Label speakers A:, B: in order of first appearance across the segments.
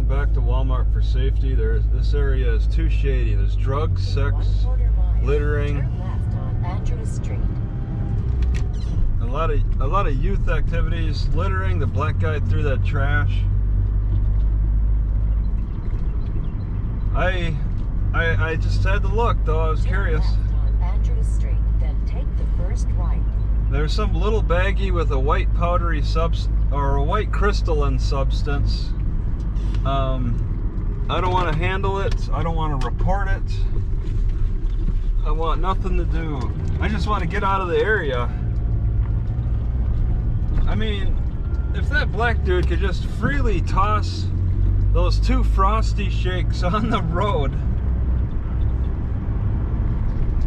A: going back to Walmart for safety. This area is too shady. There's drugs, sex, littering.
B: Turn left on Andrews Street.
A: A lot of youth activities, littering. The black guy threw that trash. I just had to look though. I was curious.
B: Turn left on Andrews Street, then take the first right.
A: There's some little baggie with a white powdery or a white crystalline substance. I don't want to handle it. I don't want to report it. I want nothing to do. I just want to get out of the area. I mean, if that black dude could just freely toss those 2 Frosty shakes on the road,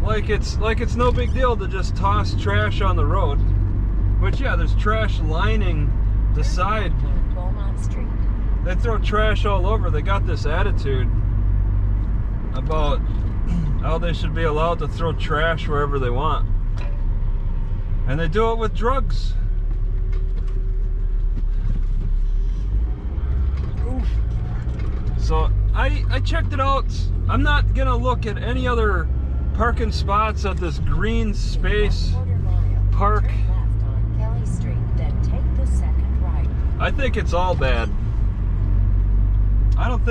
A: like it's no big deal to just toss trash on the road. Which, yeah, there's trash lining the side. They throw trash all over. They got this attitude about how they should be allowed to throw trash wherever they want. And they do it with drugs. Oof. So I checked it out. I'm not gonna look at any other parking spots at this green space park. I think it's all bad. I don't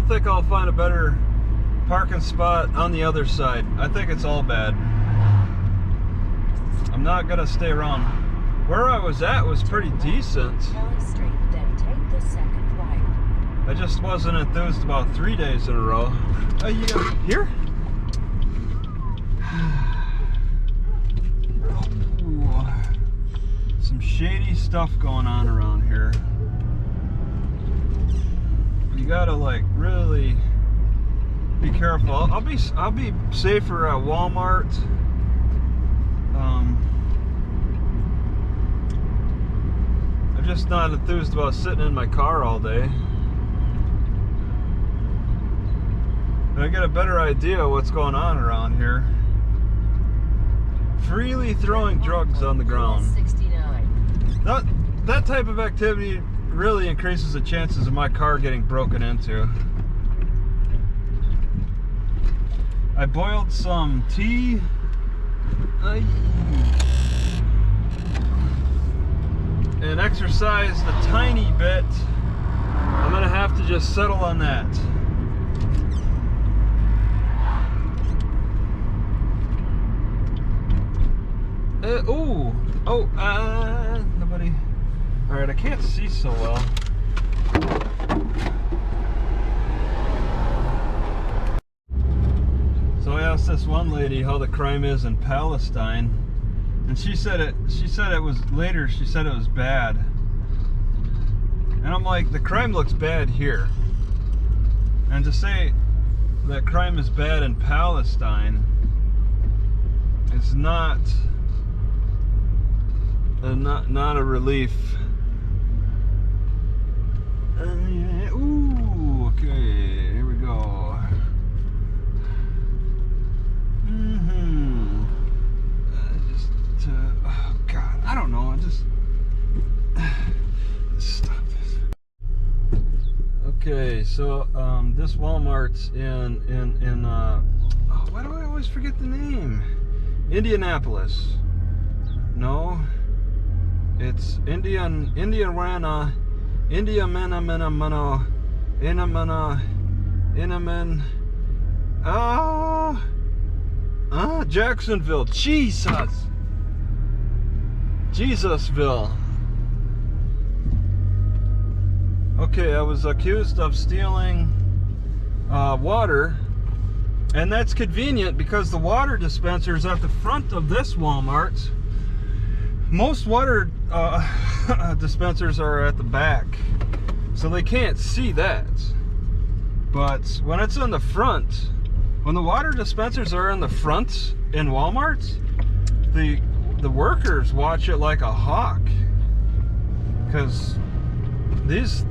A: think I'll find a better parking spot on the other side. I think it's all bad. I'm not gonna stay around. Where I was at was pretty decent. I just wasn't enthused about 3 days in a row. Yeah, here? Ooh, some shady stuff going on around here. You gotta like really be careful. I'll be safer at Walmart. I'm just not enthused about sitting in my car all day. And I get a better idea of what's going on around here. Freely throwing drugs on the ground. That type of activity really increases the chances of my car getting broken into. I boiled some tea. And exercised a tiny bit. I'm gonna have to just settle on that. Nobody. Alright, I can't see so well. So I asked this one lady how the crime is in Palestine, and she said it was later, she said it was bad. And I'm like, the crime looks bad here. And to say that crime is bad in Palestine is not a relief. Ooh, okay, here we go. Oh God, I don't know. Stop this. Okay, so this Walmart's in why do I always forget the name? Indianapolis. No. It's Indian Rana, India Mana Mana Mana, Inamana, Inaman. Jacksonville. Jesusville. Okay, I was accused of stealing water, and that's convenient because the water dispenser is at the front of this Walmart. Most water dispensers are at the back, so they can't see that. But when it's in the front, when the water dispensers are in the front in Walmart, the workers watch it like a hawk, because this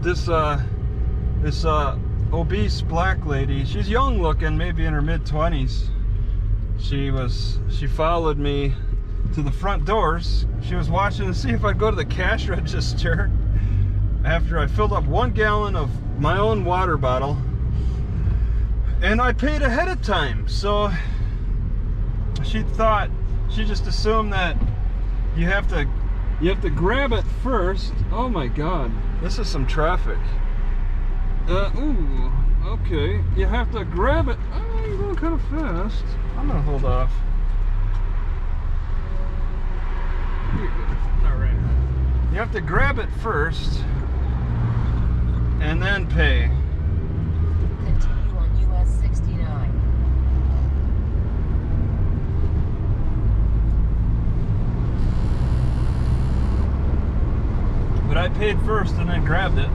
A: obese black lady, she's young looking, maybe in her mid-20s. She followed me to the front doors. She was watching to see if I'd go to the cash register, after I filled up 1 gallon of my own water bottle, and I paid ahead of time. So she just assumed that you have to grab it first. Oh my God, this is some traffic. Ooh, okay. You have to grab it. Oh, you're going kind of fast. I'm gonna hold off. You're good. All right. You have to grab it first and then pay.
B: Continue on US 69.
A: But I paid first and then grabbed it.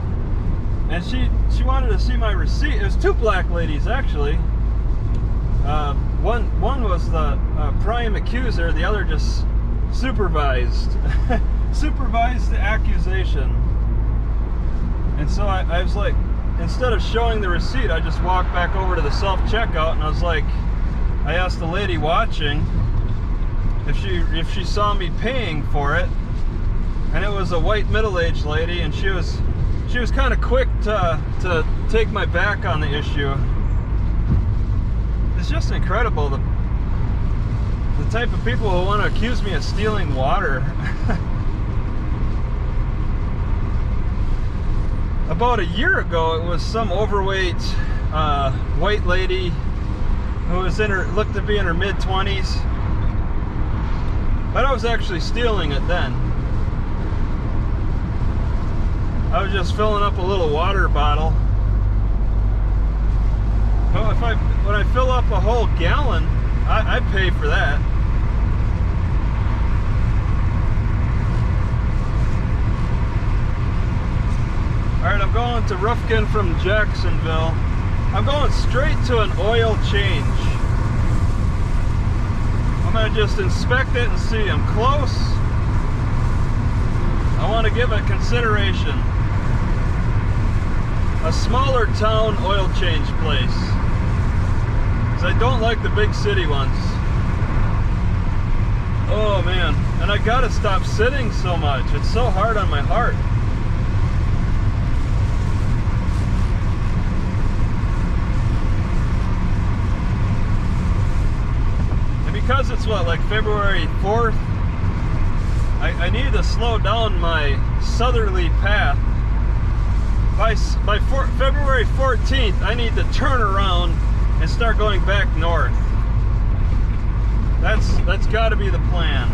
A: And she wanted to see my receipt. It was 2 black ladies, actually. One was the prime accuser, the other just supervised the accusation. And so I was like, instead of showing the receipt, I just walked back over to the self-checkout, and I was like, I asked the lady watching if she saw me paying for it, and it was a white middle-aged lady, and she was kind of quick to take my back on the issue. It's just incredible, the type of people who want to accuse me of stealing water. About a year ago, it was some overweight white lady who was looked to be in her mid-20s, but I was actually stealing it then. I was just filling up a little water bottle. Well, when I fill up a whole gallon, I pay for that. Alright, I'm going to Rufkin from Jacksonville. I'm going straight to an oil change. I'm going to just inspect it and see. I'm close. I want to give it consideration. A smaller town oil change place, because I don't like the big city ones. Oh man, and I gotta stop sitting so much. It's so hard on my heart. And because it's what, like February 4th, I need to slow down my southerly path. By February 14th, I need to turn around and start going back north. That's got to be the plan.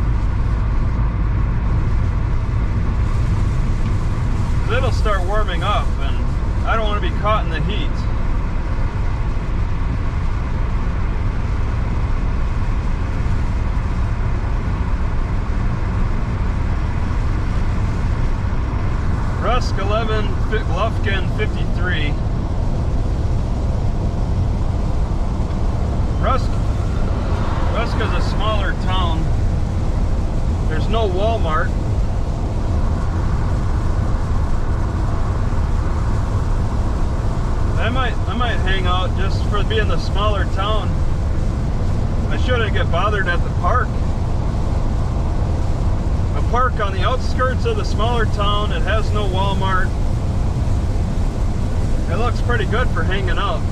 A: It'll start warming up, and I don't want to be caught in the heat. Rusk 11, Lufkin 53. Rusk is a smaller town. There's no Walmart. I might hang out just for being the smaller town. I shouldn't get bothered at the park. A park on the outskirts of the smaller town. It has no Walmart. It looks pretty good for hanging out.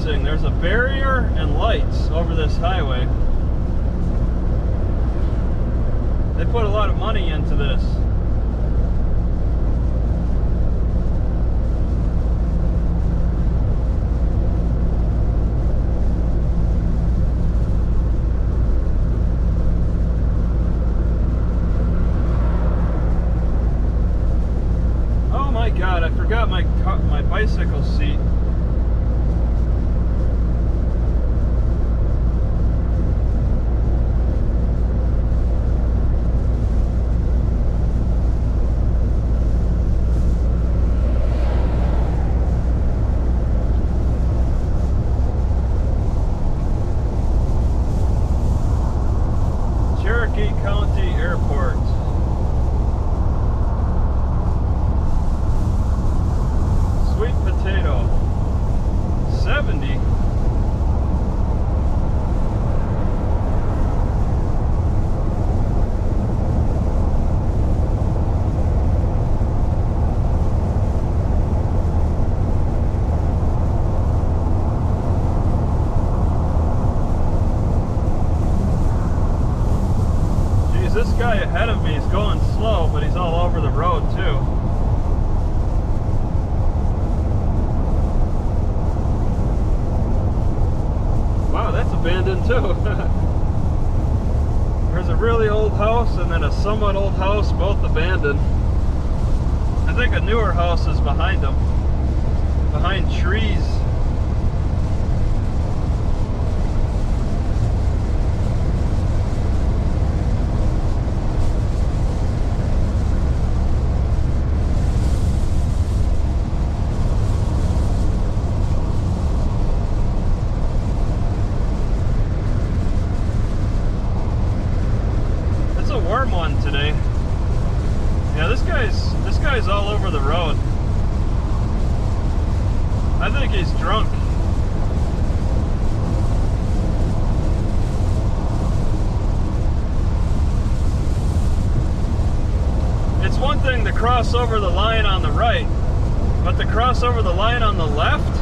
A: confusing. There's a barrier and lights over this highway. They put a lot of money into this. Oh my God, I forgot my bicycle seat. Cherokee County Airport. Sweet potato. 70. This guy ahead of me is going slow, but he's all over the road too. Wow, that's abandoned too. There's a really old house and then a somewhat old house, both abandoned. I think a newer house is behind them, behind trees. One today. Yeah, this guy's all over the road. I think he's drunk. It's one thing to cross over the line on the right, but to cross over the line on the left?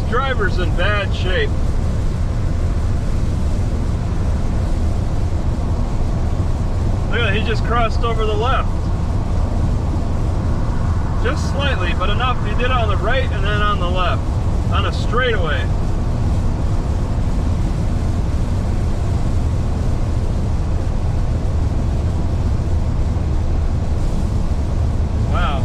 A: Driver's in bad shape. Look at that, he just crossed over the left. Just slightly, but enough. He did it on the right and then on the left. On a straightaway. Wow.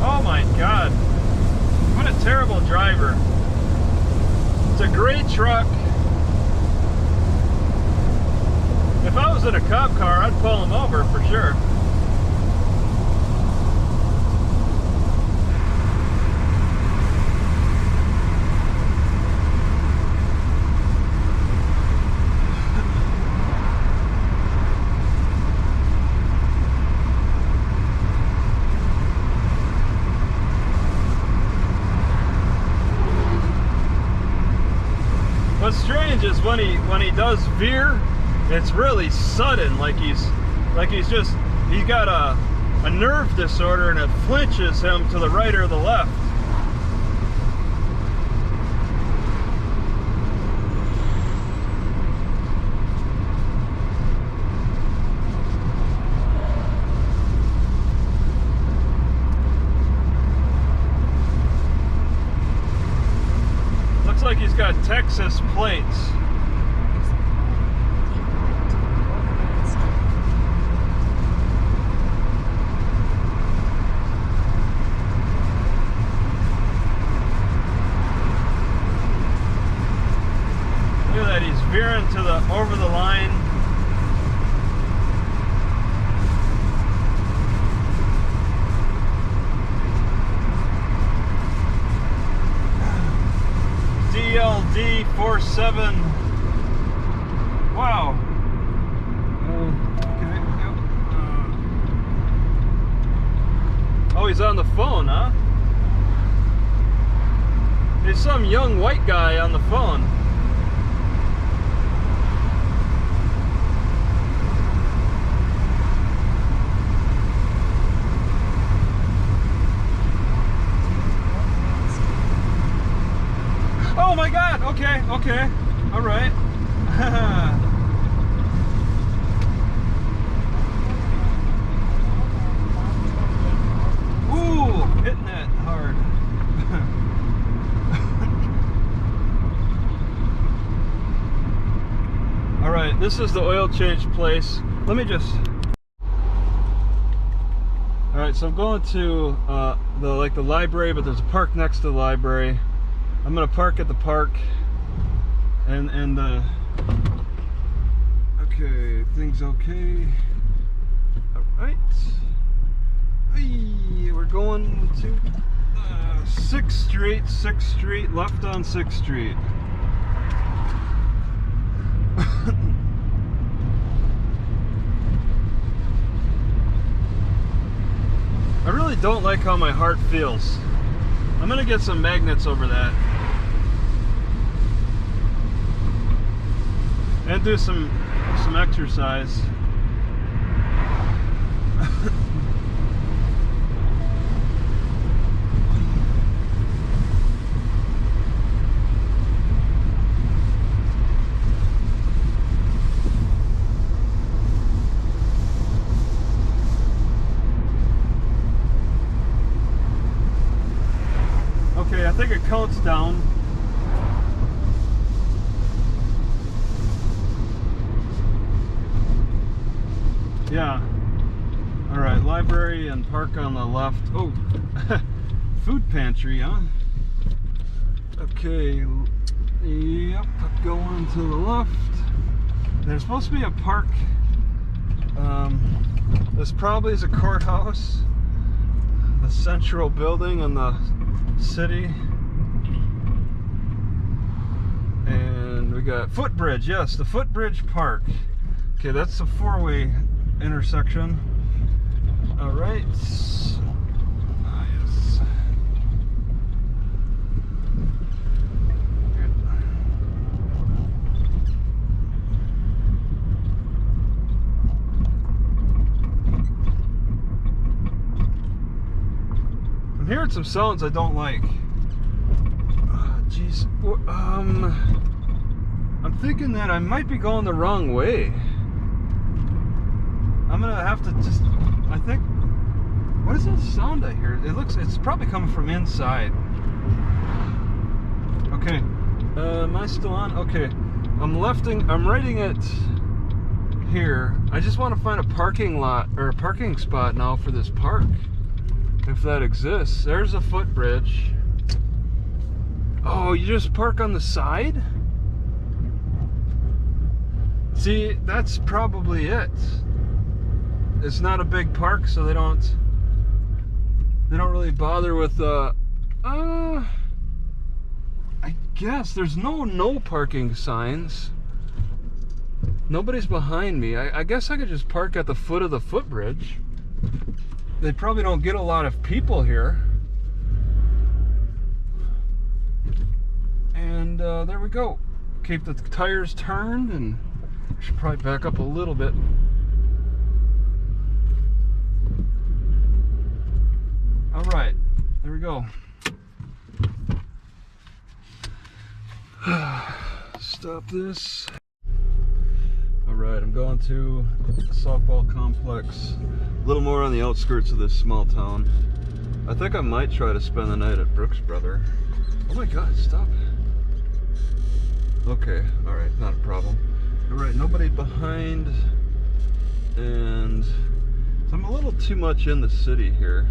A: Oh my God, what a terrible driver. if I was in a cop car, I'd pull him over for sure. What's strange is when he does veer, it's really sudden, like he's got a nerve disorder and it flinches him to the right or the left. Looks like he's got Texas plates. Look at that, he's veering to the over the line. DLD 47. Wow. Okay. Oh, he's on the phone, huh? There's some young white guy on the phone. Oh my God, okay, all right. Ooh, hitting that hard. All right, this is the oil change place. Let me just... All right, so I'm going to the library, but there's a park next to the library. I'm gonna park at the park, and okay, things okay. All right, hey, we're going to 6th Street, left on 6th Street. I really don't like how my heart feels. I'm gonna get some magnets over that. And do some exercise. Okay, I think it counts down. Yeah. All right, library and park on the left. Oh, food pantry, huh? Okay. Yep, going to the left. There's supposed to be a park. This probably is a courthouse. The central building in the city. And we got footbridge. Yes, the footbridge park. Okay, that's the four-way intersection. All right. Yes. I'm hearing some sounds I don't like. Jeez. I'm thinking that I might be going the wrong way. I'm gonna have to just, I think, what is that sound I hear? It's probably coming from inside. Okay, am I still on? Okay, I'm writing it here. I just want to find a parking lot, or a parking spot now for this park, if that exists. There's a footbridge. Oh, you just park on the side? See, that's probably it. It's not a big park, so they don't really bother with I guess there's no parking signs. Nobody's behind me. I guess I could just park at the foot of the footbridge. They probably don't get a lot of people here. And there we go. Keep the tires turned, and I should probably back up a little bit. All right, there we go. Stop this. All right, I'm going to the softball complex, a little more on the outskirts of this small town. I think I might try to spend the night at Brooks Brother. Oh my God, stop. Okay, all right, not a problem. All right, nobody behind, and so I'm a little too much in the city here.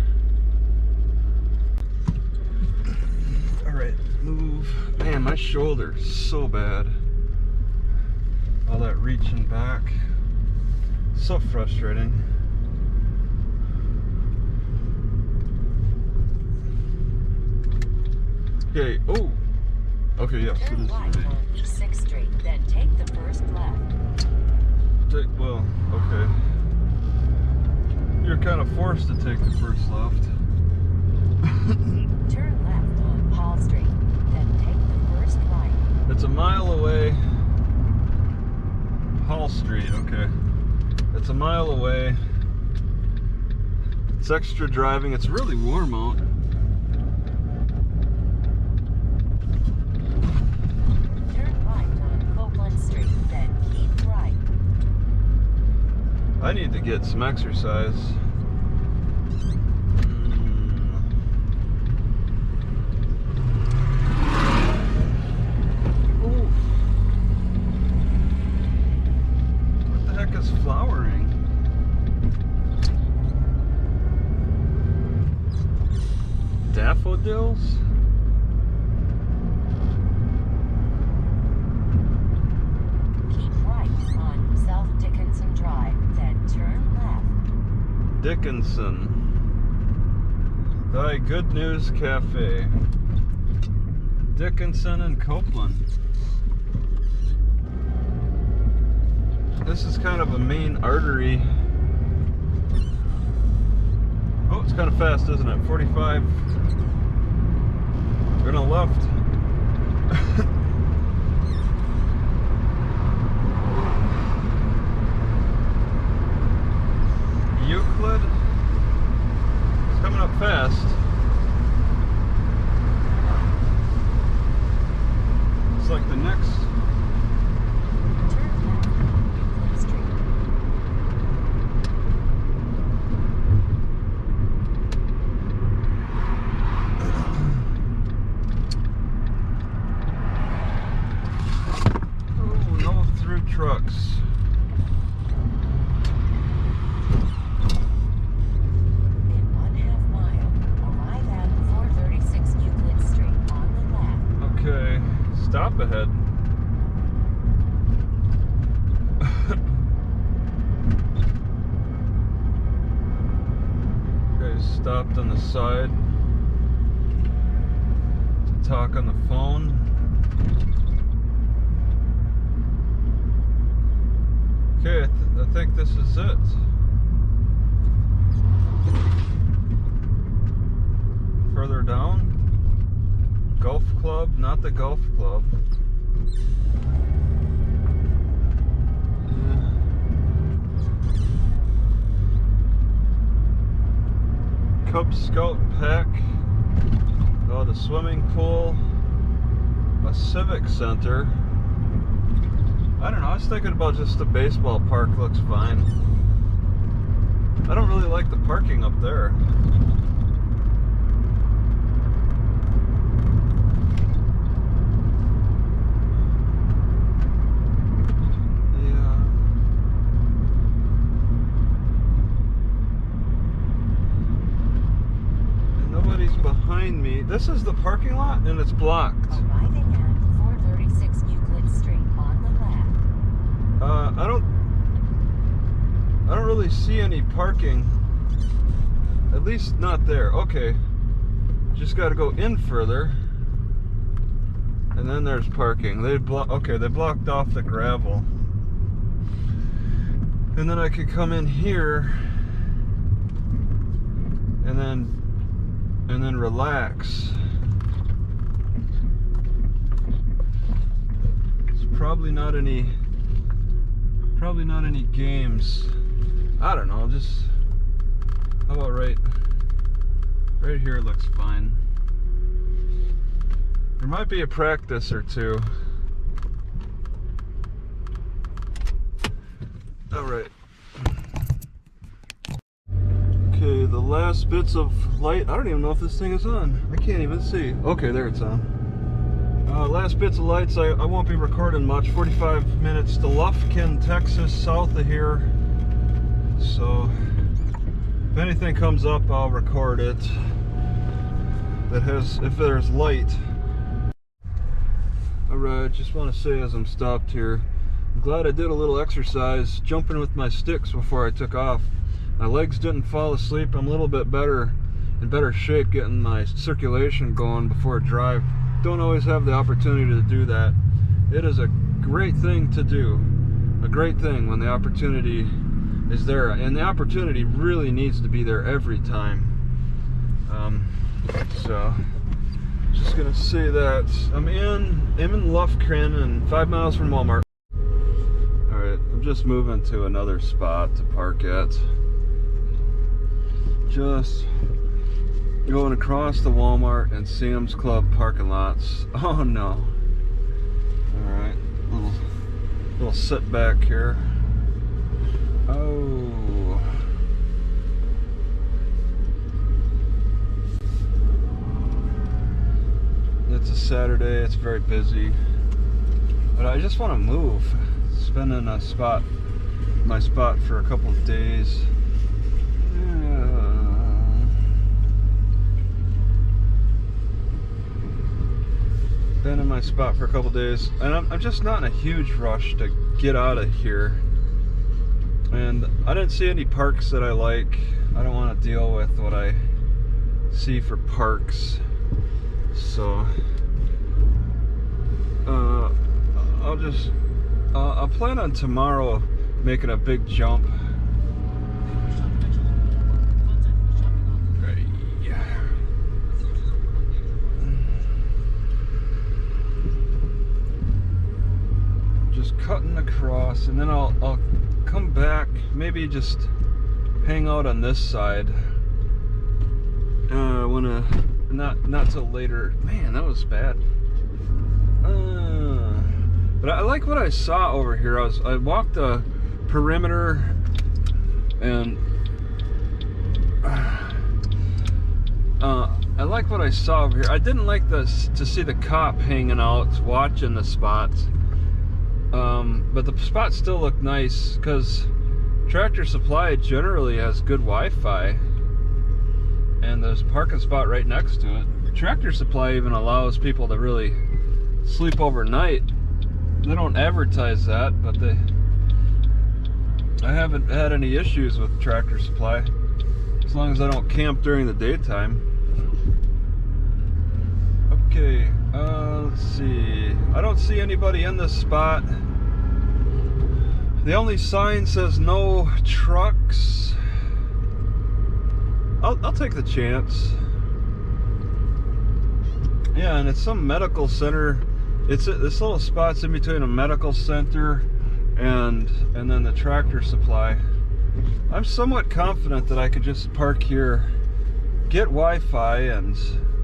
A: All right, move. Man, my shoulder's so bad. All that reaching back, so frustrating. Okay, oh, okay, yes, it is.
B: Right on East 6th Street, then take the first left.
A: Well, okay. You're kind of forced to take the first left.
B: Turn left on Hall Street, then take the first right.
A: It's a mile away. Hall Street, okay. It's a mile away. It's extra driving. It's really warm out.
B: Turn right on Copeland Street, then keep right.
A: I need to get some exercise. Ooh. What the heck is flowering? Daffodils?
B: Keep right on South Dickinson Drive, then turn left.
A: Dickinson. Thy Good News Cafe. Dickinson and Copeland. This is kind of a main artery. Oh, it's kind of fast, isn't it? 45. We're gonna left. Euclid. It's coming up fast. It's like the next.
B: Turn left on Euclid Street.
A: Oh, no through trucks.
B: In 1/2 mile, arrive at 436 Euclid Street on the left.
A: Okay, stop ahead. Okay, stopped on the side to talk on the phone. Okay, I think this is it. Further down, golf club, not the golf club. Cub Scout pack. Oh, the swimming pool. A civic center. I don't know, I was thinking about just the baseball park. Looks fine. I don't really like the parking up there. Yeah. And nobody's behind me. This is the parking lot and it's blocked.
B: Arriving at 436 Euclid Street on the left.
A: I don't really see any parking. At least not there. Okay. Just got to go in further. And then there's parking. They blocked off the gravel. And then I could come in here and then relax. It's probably not any games. I don't know, just how about right here looks fine. There might be a practice or two. Alright. Okay, the last bits of light. I don't even know if this thing is on. I can't even see. Okay, there it's on. Last bits of lights. I won't be recording much. 45 minutes to Lufkin, Texas, south of here. So, if anything comes up, I'll record it. If there's light. Alright, just want to say as I'm stopped here, I'm glad I did a little exercise jumping with my sticks before I took off. My legs didn't fall asleep. I'm a little bit in better shape getting my circulation going before I drive. Don't always have the opportunity to do that. It is a great thing to do. A great thing when the opportunity is there. And the opportunity really needs to be there every time. So, just gonna say that I'm in Lufkin and 5 miles from Walmart. Alright, I'm just moving to another spot to park at. Just going across the Walmart and Sam's Club parking lots. Oh no. Alright, little setback here. Oh. It's a Saturday, it's very busy. But I just want to move. It's been in my spot for a couple of days. Been in my spot for a couple of days, and I'm just not in a huge rush to get out of here. And I didn't see any parks that I like. I don't want to deal with what I see for parks. So I'll plan on tomorrow making a big jump. Just cutting across, and then I'll come back, maybe just hang out on this side. Not till later. Man, that was bad. But I like what I saw over here. I walked the perimeter, and I like what I saw over here. I didn't like to see the cop hanging out watching the spot, but the spot still looked nice because Tractor Supply generally has good Wi-Fi. And there's a parking spot right next to it. Tractor Supply even allows people to really sleep overnight. They don't advertise that, but I haven't had any issues with Tractor Supply, as long as I don't camp during the daytime. Okay, let's see. I don't see anybody in this spot. The only sign says no trucks. I'll take the chance. Yeah, and it's some medical center. This little spot's in between a medical center and then the Tractor Supply. I'm somewhat confident that I could just park here, get Wi-Fi, and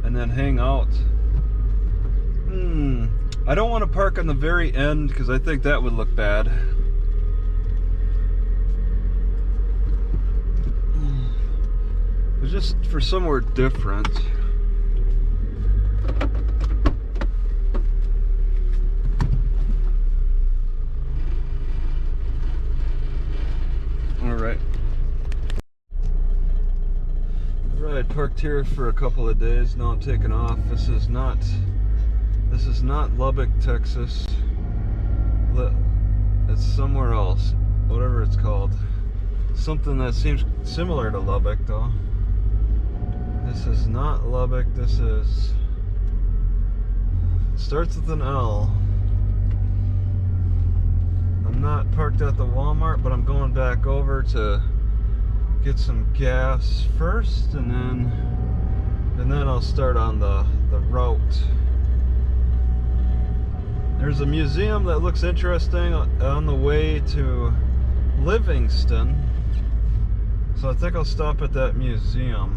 A: then hang out. I don't want to park on the very end because I think that would look bad. It's just for somewhere different. Alright. Alright, parked here for a couple of days. Now I'm taking off. This is not Lubbock, Texas. It's somewhere else. Whatever it's called. something that seems similar to Lubbock though. This is not Lubbock, this is, starts with an L. I'm not parked at the Walmart, but I'm going back over to get some gas first, and then I'll start on the route. There's a museum that looks interesting on the way to Livingston, so I think I'll stop at that museum.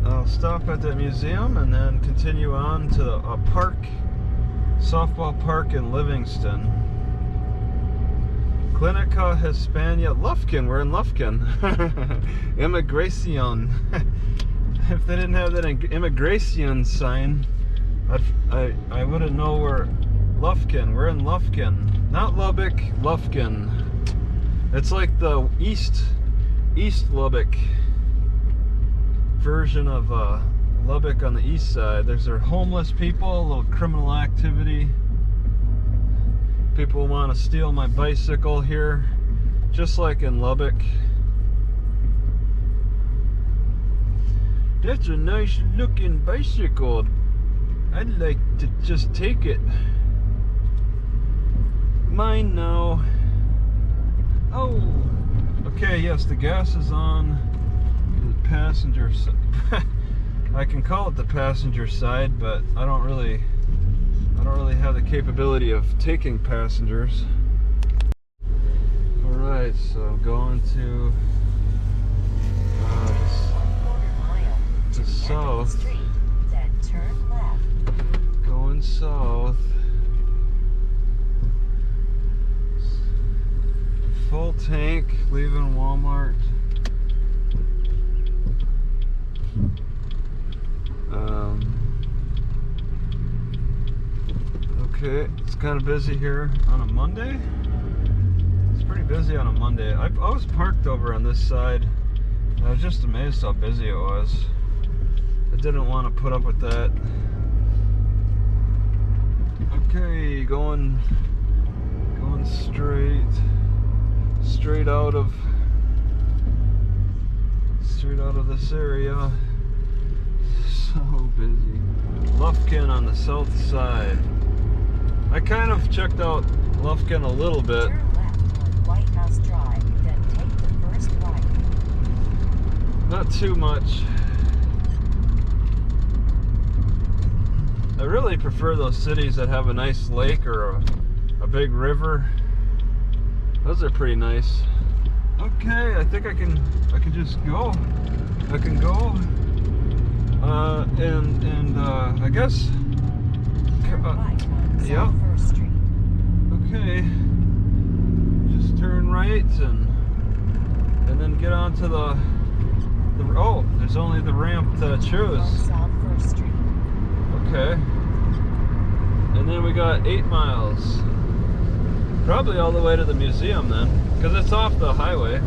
A: I'll stop at that museum and then continue on to a park, softball park in Livingston. Clinica Hispania, Lufkin, we're in Lufkin. Immigration. If they didn't have that immigration sign, I wouldn't know we're Lufkin. We're in Lufkin. Not Lubbock, Lufkin. It's like the East Lubbock version of Lubbock on the east side. There's homeless people, a little criminal activity. People want to steal my bicycle here, just like in Lubbock. That's a nice looking bicycle. I'd like to just take it. Mine now. Oh, okay, yes, the gas is on the passenger side. I can call it the passenger side, but I don't really have the capability of taking passengers. Alright, so I'm going to the south.
B: Street, then turn left.
A: Going south. Full tank, leaving Walmart. Okay, it's kind of busy here on a Monday. It's pretty busy on a Monday. I was parked over on this side. I was just amazed how busy it was. I didn't want to put up with that. Okay, going straight out of this area. So busy. Lufkin on the south side. I kind of checked out Lufkin a little bit.
B: Turn left on White House Drive, then take the first right.
A: Not too much. I really prefer those cities that have a nice lake or a big river. Those are pretty nice. Okay, I think I can just go. I can go. I guess.
B: Turn right on
A: Yeah.
B: South First Street.
A: Okay. Just turn right and then get onto the oh, there's only the ramp to choose.
B: On South First Street.
A: Okay. And then we got 8 miles. Probably all the way to the museum then, because it's off the highway.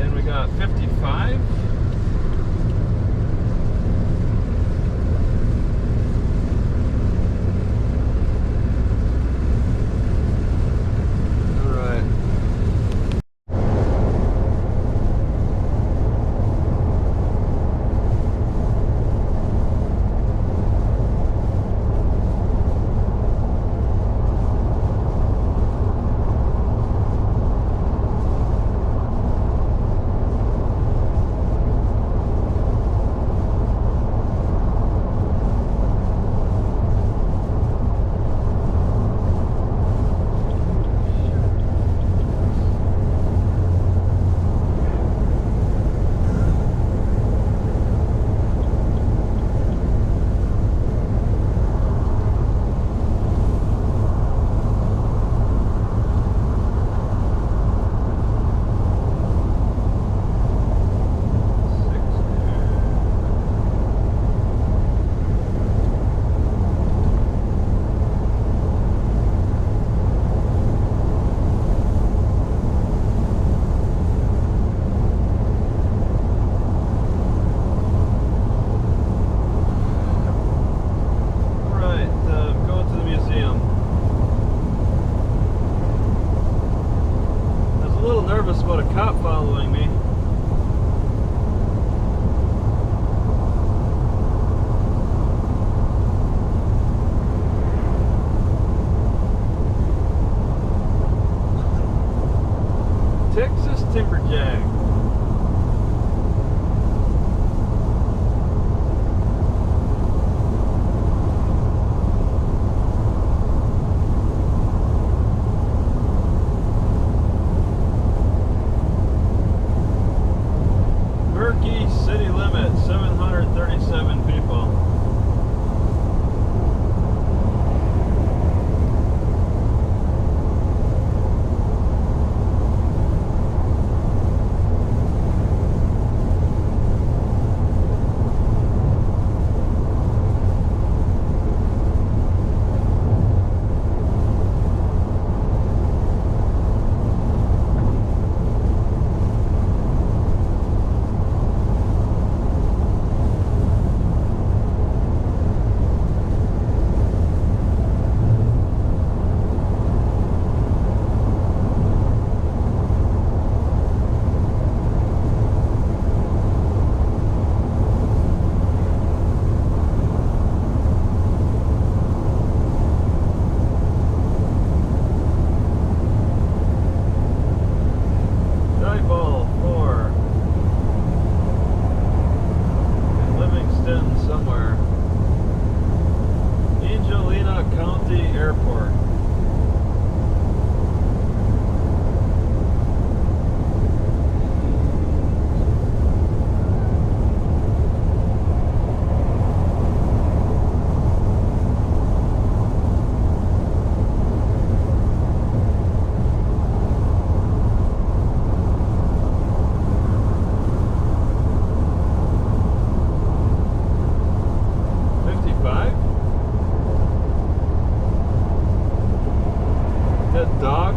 A: And we got 55. Williston somewhere. Angelina County Airport. Dog.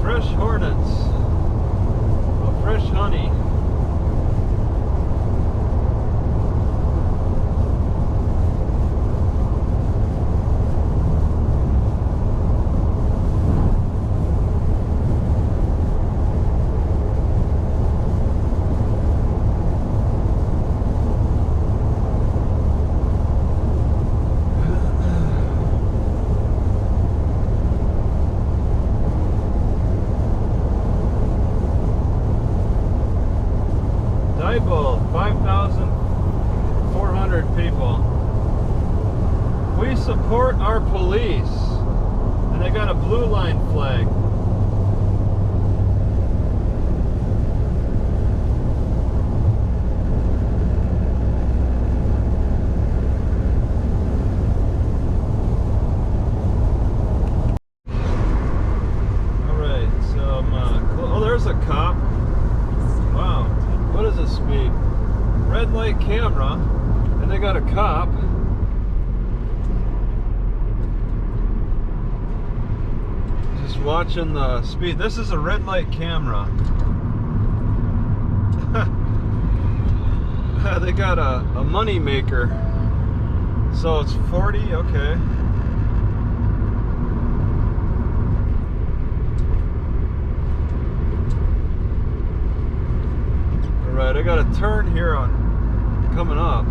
A: Fresh hornets. Oh, fresh honey. Diebold, 5,400 people. We support our police. And they got a blue line flag. Alright, so oh, there's a cop. Wow. What is the speed? Red light camera, and they got a cop. Just watching the speed. This is a red light camera. They got a money maker. So it's 40, okay. Right, I got a turn here on coming up.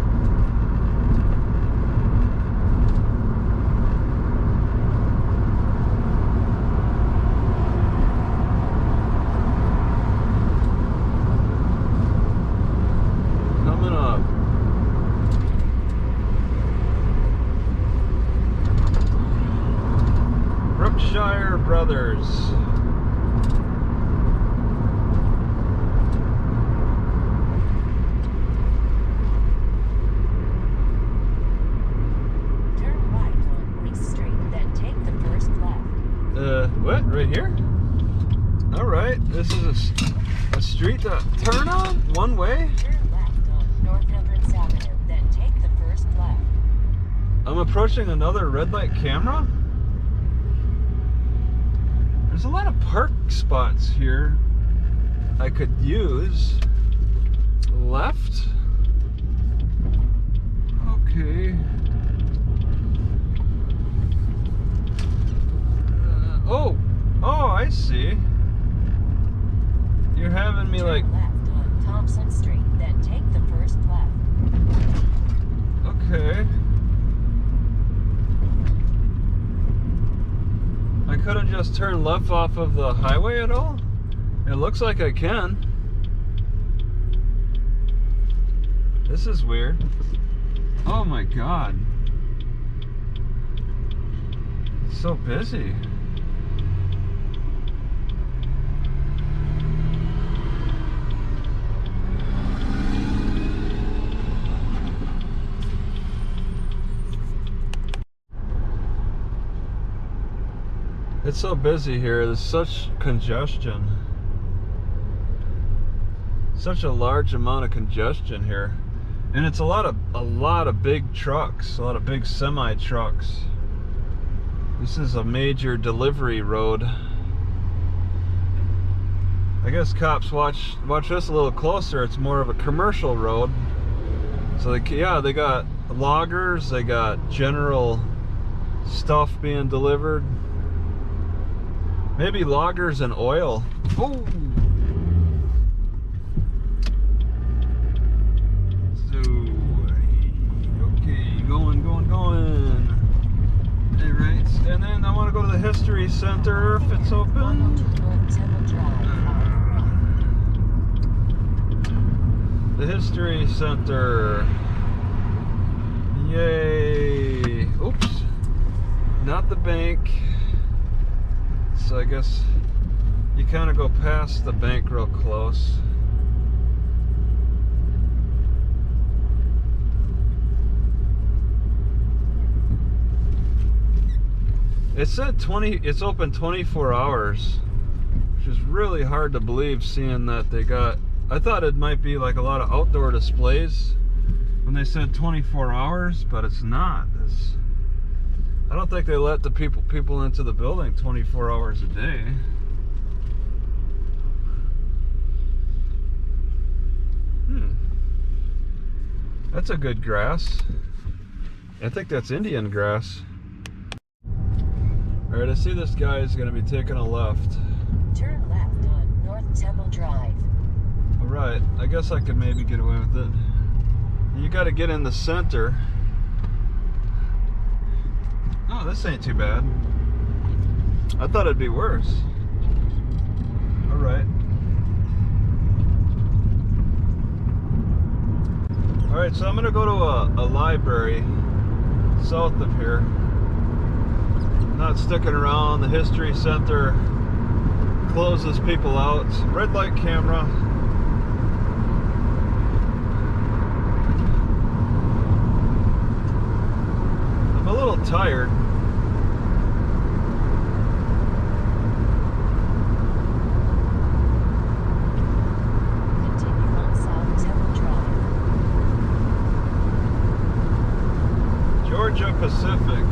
A: Coming up. Brookshire Brothers. What? Right here? Alright, this is a street to turn on? One way?
B: Turn left on North Edmonds Avenue, then take the first left.
A: I'm approaching another red light camera? There's a lot of park spots here I could use. Left? Okay. Oh, I see. You're having me like.
B: Turn left on Thompson Street, then take the first left.
A: Okay. I couldn't just turn left off of the highway at all? It looks like I can. This is weird. Oh my god. It's so busy. It's so busy here. There's such congestion. Such a large amount of congestion here. And it's a lot of big trucks, a lot of big semi trucks. This is a major delivery road. I guess cops watch this a little closer. It's more of a commercial road. So they got loggers, they got general stuff being delivered. Maybe loggers and oil. Oh! So, okay, going. Alright, and then I want to go to the History Center if it's open.
B: 102 North Temple Drive on
A: The History Center. Yay! Oops. Not the bank. So I guess you kind of go past the bank real close. It said it's open 24 hours, which is really hard to believe seeing that they got, I thought it might be like a lot of outdoor displays when they said 24 hours, but it's not. I don't think they let the people into the building 24 hours a day. That's a good grass. I think that's Indian grass. Alright, I see this guy is going to be taking a left.
B: Turn left on North Temple Drive.
A: Alright, I guess I could maybe get away with it. You got to get in the center. Oh, this ain't too bad. I thought it'd be worse. Alright. Alright, so I'm going to go to a library south of here. Not sticking around. The History Center closes people out. Red light camera. I'm a little tired.
B: Continue on South Temple Drive.
A: Georgia Pacific.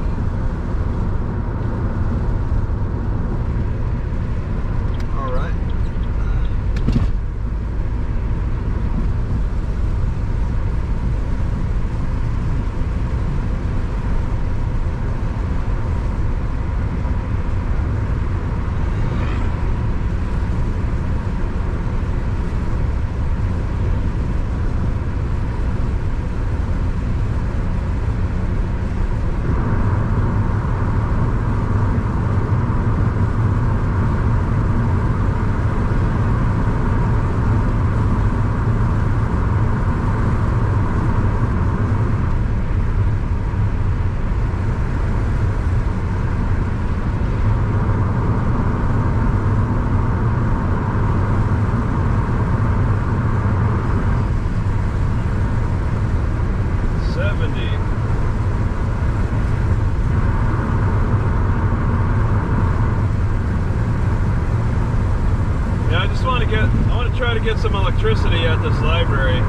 A: I want to try to get some electricity at this library.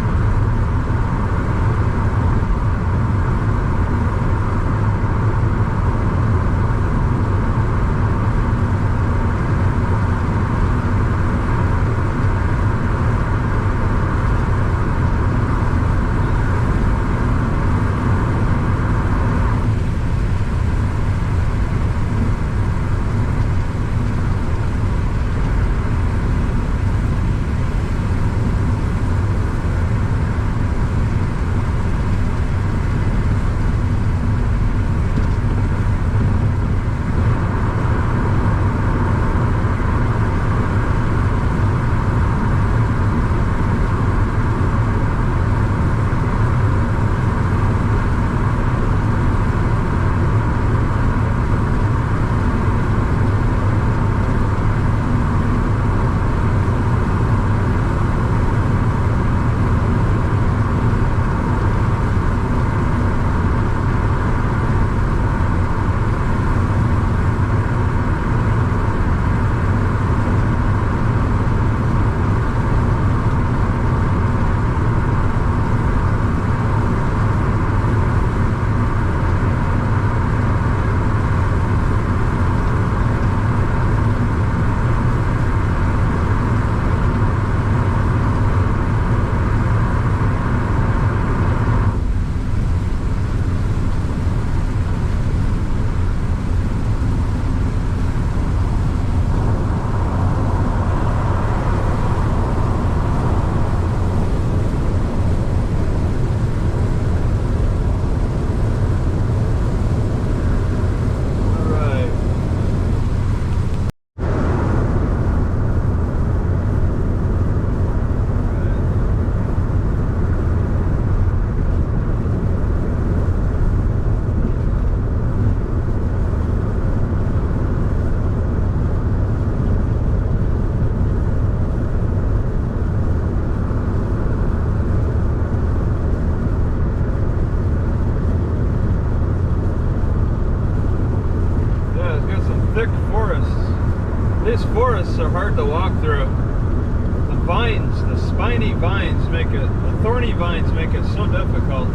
A: These forests are hard to walk through. The vines, the spiny vines make it, the thorny vines make it so difficult.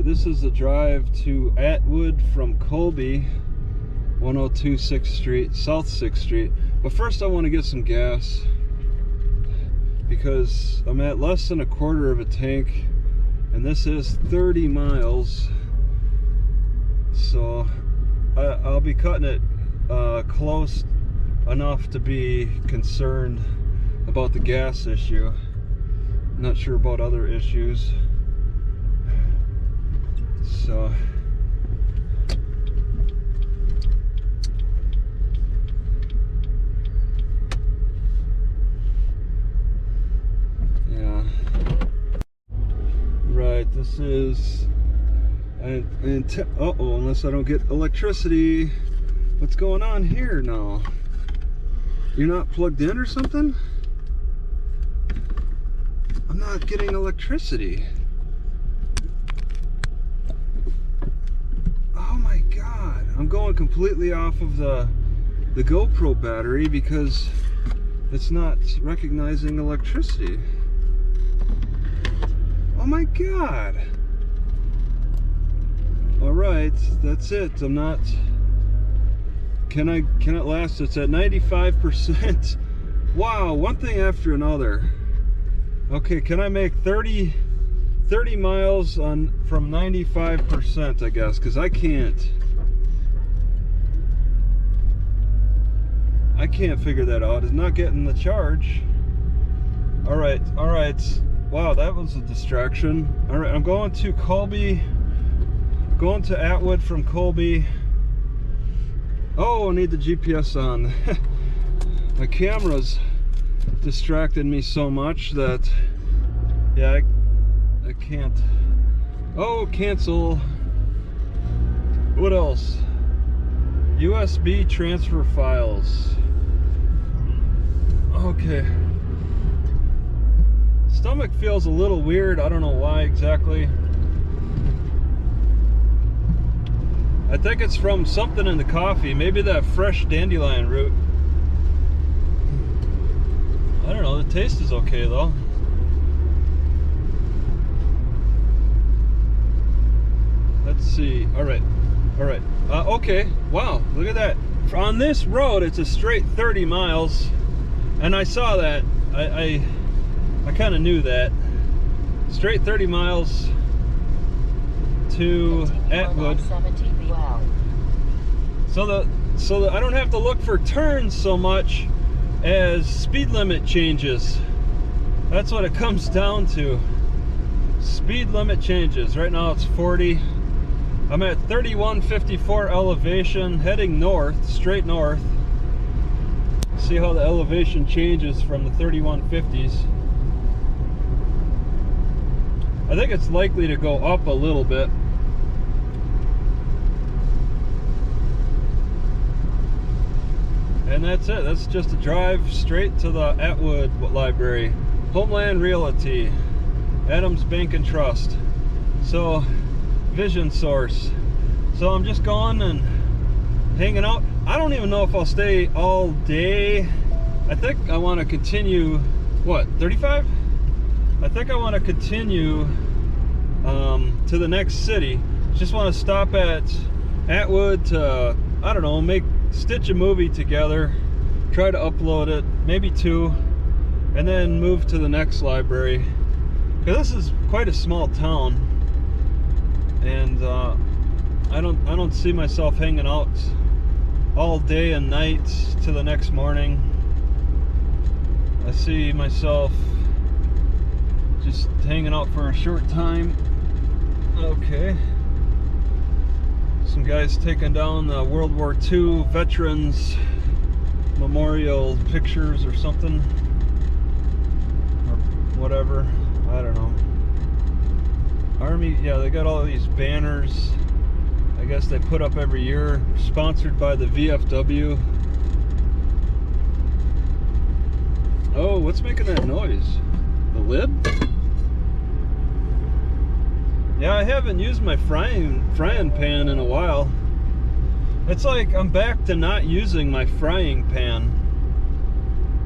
A: This is the drive to Atwood from Colby, 102 6th Street, South 6th Street. But first I want to get some gas because I'm at less than a quarter of a tank and this is 30 miles. So I'll be cutting it close enough to be concerned about the gas issue. Not sure about other issues. So yeah, right, this is uh-oh, unless I don't get electricity. What's going on here now? You're not plugged in or something? I'm not getting electricity. I'm going completely off of the GoPro battery because it's not recognizing electricity. Oh my god. Alright, that's it. I'm not... Can it last? It's at 95%. Wow, one thing after another. Okay, can I make 30 miles from 95%, I guess, because I can't figure that out. It's not getting the charge. All right. Wow, that was a distraction. All right, I'm going to Colby, going to Atwood from Colby. Oh, I need the GPS on. My camera's distracted me so much that, yeah, I can't. Oh, cancel. What else? USB transfer files. Okay. Stomach feels a little weird. I don't know why exactly. I think it's from something in the coffee. Maybe that fresh dandelion root. I don't know. The taste is okay though. Let's see. All right. Okay. Wow. Look at that. On this road, it's a straight 30 miles. And I saw that. I kind of knew that. Straight 30 miles to Atwood. So I don't have to look for turns so much as speed limit changes. That's what it comes down to. Speed limit changes. Right now it's 40. I'm at 3154 elevation, heading north, straight north. See how the elevation changes from the 3150s. I think it's likely to go up a little bit. And that's it. That's just a drive straight to the Atwood Library. Homeland Realty, Adams Bank and Trust. So, Vision Source. So I'm just going and hanging out. I don't even know if I'll stay all day. I think I want to continue, what, 35? I think I want to continue to the next city. Just want to stop at Atwood to, I don't know, stitch a movie together, try to upload it, maybe 2, and then move to the next library. Because this is quite a small town, and I don't see myself hanging out all day and night to the next morning. I see myself just hanging out for a short time. Okay. Some guys taking down the World War II veterans memorial pictures or something, or whatever. I don't know. Army, yeah, they got all these banners. I guess they put up every year, sponsored by the VFW. Oh, what's making that noise? The lid? Yeah, I haven't used my frying pan in a while. It's like I'm back to not using my frying pan.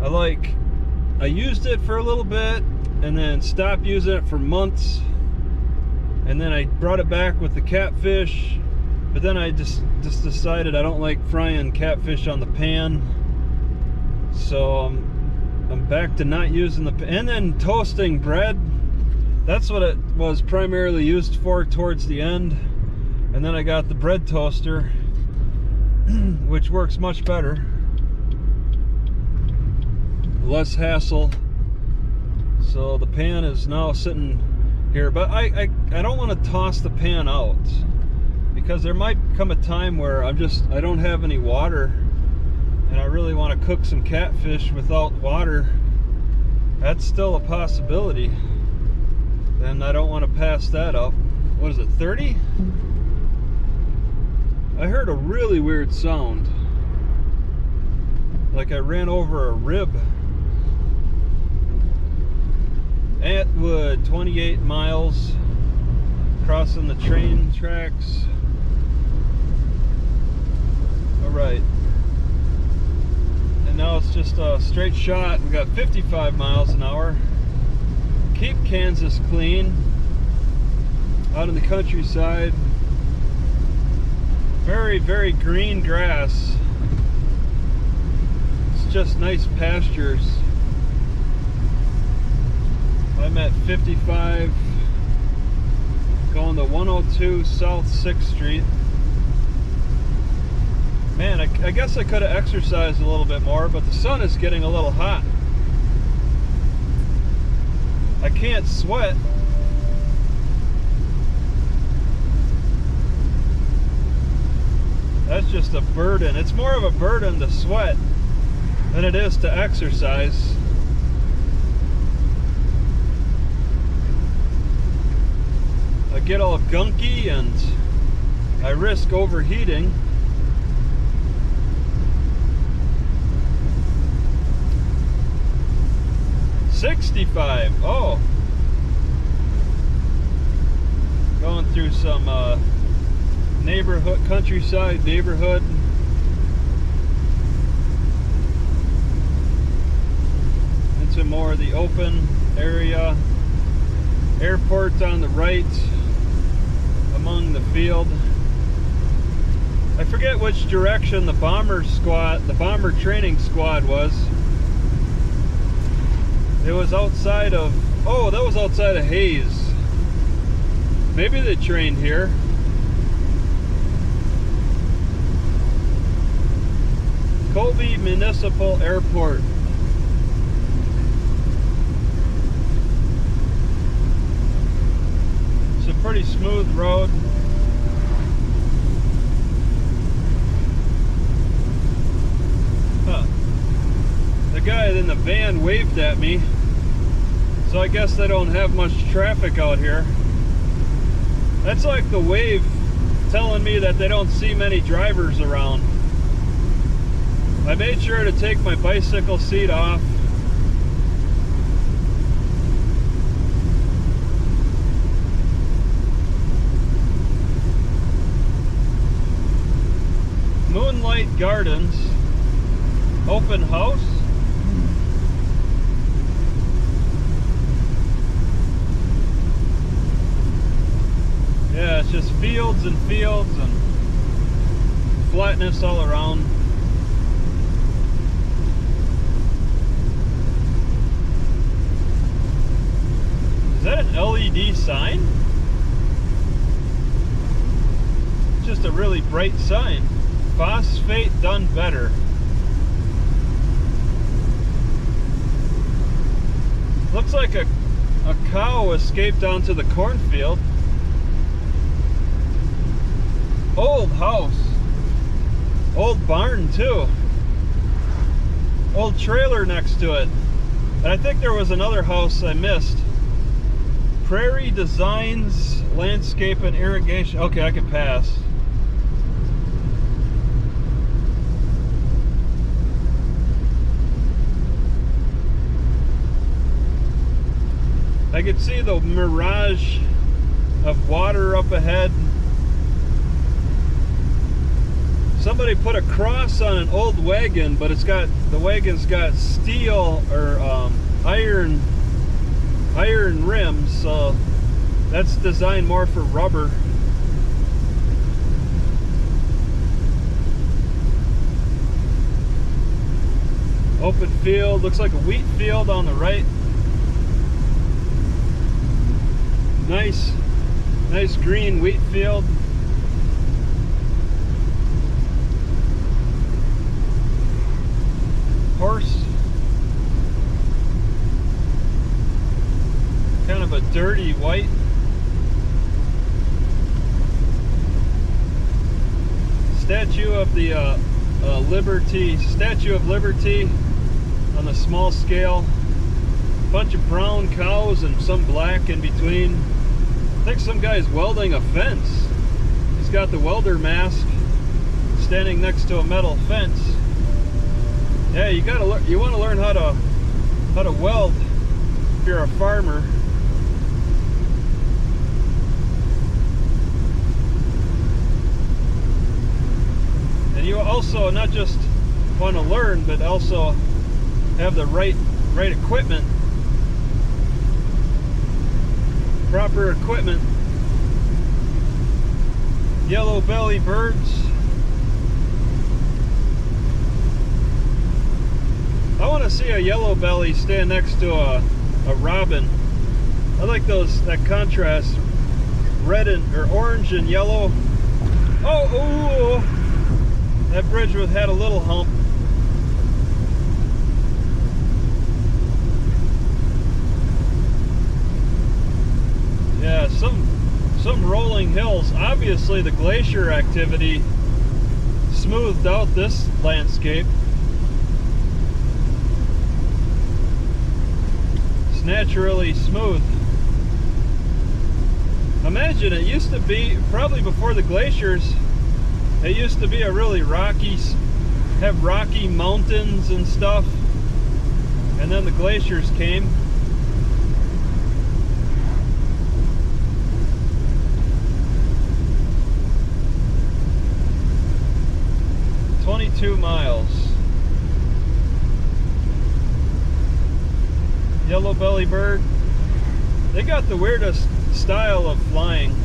A: I used it for a little bit and then stopped using it for months, and then I brought it back with the catfish, but then I just decided I don't like frying catfish on the pan, so I'm back to not using the pan. And then toasting bread, that's what it was primarily used for towards the end, and then I got the bread toaster, which works much better, less hassle. So the pan is now sitting here, but I don't want to toss the pan out, because there might come a time where I don't have any water, and I really want to cook some catfish without water. That's still a possibility, and I don't want to pass that up. What is it, 30? I heard a really weird sound, like I ran over a rib. Atwood, 28 miles, crossing the train tracks. Alright, and now it's just a straight shot. We got 55 miles an hour. Keep Kansas clean, out in the countryside. Very, very green grass. It's just nice pastures. I'm at 55, going to 102 South 6th Street. Man, I guess I could have exercised a little bit more, but the sun is getting a little hot. I can't sweat. That's just a burden. It's more of a burden to sweat than it is to exercise. I get all gunky and I risk overheating. $65. Oh, going through some neighborhood, countryside neighborhood. Into more of the open area. Airport on the right, among the field. I forget which direction the bomber training squad was. It was outside of, oh, that was outside of Hayes. Maybe they trained here. Colby Municipal Airport. It's a pretty smooth road. Huh. The guy in the van waved at me, so I guess they don't have much traffic out here. That's like the wave telling me that they don't see many drivers around. I made sure to take my bicycle seat off. Moonlight Gardens, open house. Yeah, it's just fields and fields and flatness all around. sign. It's just a really bright sign. Phosphate done better. Looks like a cow escaped onto the cornfield. Old house. Old barn too. Old trailer next to it. And I think there was another house I missed. Prairie Designs, Landscape and Irrigation. Okay, I can pass. I could see the mirage of water up ahead. Somebody put a cross on an old wagon, but the wagon's got steel or iron rims, so that's designed more for rubber. Open field, looks like a wheat field on the right. Nice green wheat field. Horse. Kind of a dirty white. Statue of the Statue of Liberty on a small scale. Bunch of brown cows and some black in between. I think some guy's welding a fence. He's got the welder mask, standing next to a metal fence. Yeah, you want to learn how to weld if you're a farmer. And you also not just want to learn, but also have the right equipment. Proper equipment. Yellow belly birds. I want to see a yellow belly stand next to a robin. I like that contrast, red or orange and yellow. Oh, that bridge had a little hump. Yeah, some rolling hills. Obviously the glacier activity smoothed out this landscape. It's naturally smooth. Imagine it used to be, probably before the glaciers, it used to be a really have rocky mountains and stuff, and then the glaciers came. "22 miles. Yellow belly bird. They got the weirdest style of flying.